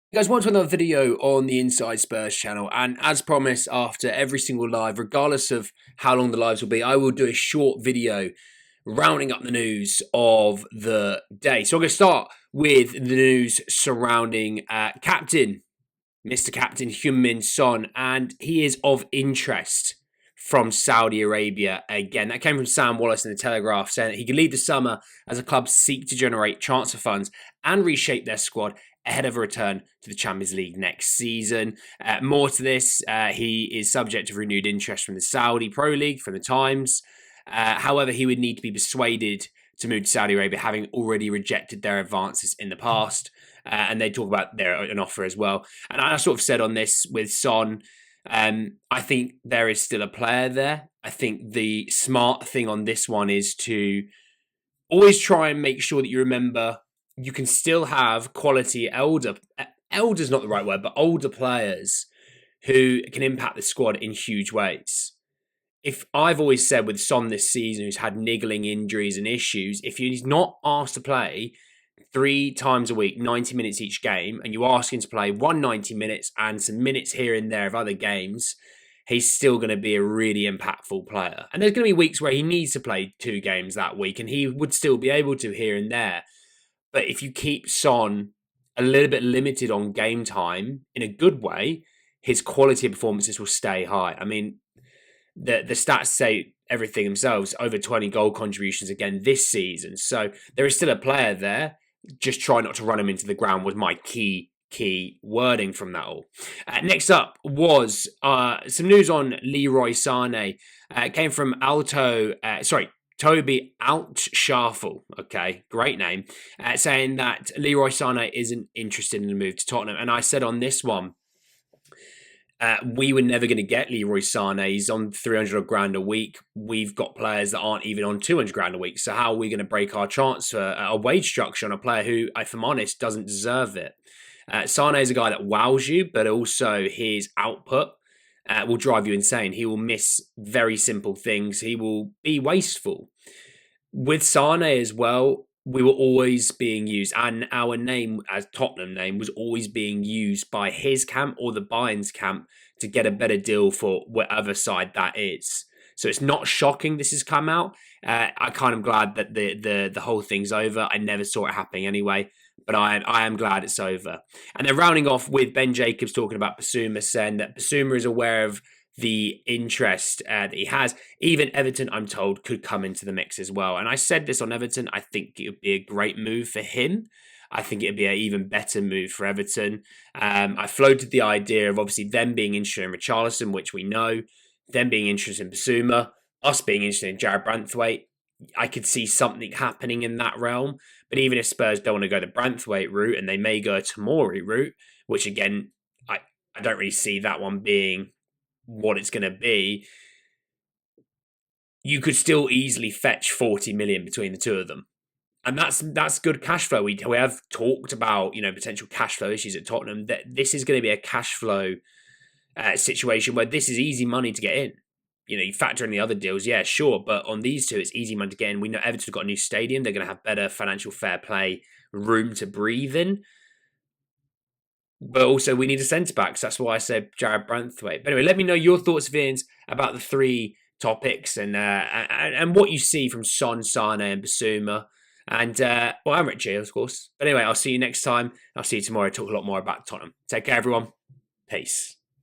You guys, welcome to another video on the Inside Spurs channel, and as promised, after every single live, regardless of how long the lives will be, I will do a short video rounding up the news of the day. So I'm going to start with the news surrounding Captain, Mr. Captain Heung-Min Son, and he is of interest from Saudi Arabia again. That came from Sam Wallace in the Telegraph, saying that he could lead the summer as the club seek to generate transfer funds and reshape their squad ahead of a return to the Champions League next season. More to this, he is subject to renewed interest from the Saudi Pro League, from the Times. However, he would need to be persuaded to move to Saudi Arabia, having already rejected their advances in the past. And they talk about an offer as well. And I sort of said on this with Son, I think there is still a player there. I think the smart thing on this one is to always try and make sure that you remember you can still have quality elder's not the right word, but older players who can impact the squad in huge ways. If I've always said with Son this season, who's had niggling injuries and issues, if he's not asked to play 3 times a week, 90 minutes each game, and you ask him to play 190 minutes and some minutes here and there of other games, he's still going to be a really impactful player. And there's going to be weeks where he needs to play 2 games that week, and he would still be able to here and there. But if you keep Son a little bit limited on game time in a good way, his quality of performances will stay high. I mean, the stats say everything themselves. Over 20 goal contributions again this season. So there is still a player there. Just try not to run him into the ground was my key wording from that all. Next up was some news on Leroy Sane. It came from Toby Altschafel, okay, great name, saying that Leroy Sane isn't interested in the move to Tottenham. And I said on this one, we were never going to get Leroy Sane. He's on 300 grand a week. We've got players that aren't even on 200 grand a week. So how are we going to break our transfer, a wage structure on a player who, if I'm honest, doesn't deserve it? Sane is a guy that wows you, but also his output will drive you insane. He will miss very simple things. He will be wasteful. With Sane as well, we were always being used, and our name as Tottenham name was always being used by his camp or the Bayern's camp to get a better deal for whatever side that is. So it's not shocking this has come out. I kind of glad that the whole thing's over. I never saw it happening anyway, but I am glad it's over. And they're rounding off with Ben Jacobs talking about Bissouma, saying that Bissouma is aware of the interest that he has. Even Everton, I'm told, could come into the mix as well. And I said this on Everton. I think it would be a great move for him. I think it would be an even better move for Everton. I floated the idea of obviously them being interested in Richarlison, which we know, them being interested in Bissouma, us being interested in Jared Branthwaite. I could see something happening in that realm. But even if Spurs don't want to go the Branthwaite route, and they may go a Tomori route, which again, I don't really see that one being what it's going to be, you could still easily fetch 40 million between the two of them. And that's good cash flow. We have talked about, potential cash flow issues at Tottenham. That this is going to be a cash flow situation where this is easy money to get in. You factor in the other deals, yeah, sure. But on these two, it's easy money to get in. We know Everton have got a new stadium. They're going to have better financial fair play room to breathe in. But also, we need a centre-back. So that's why I said Jared Branthwaite. But anyway, let me know your thoughts, Vince, about the 3 topics and what you see from Son, Sane, and Bissouma. And, I'm Richie, of course. But anyway, I'll see you next time. I'll see you tomorrow. Talk a lot more about Tottenham. Take care, everyone. Peace.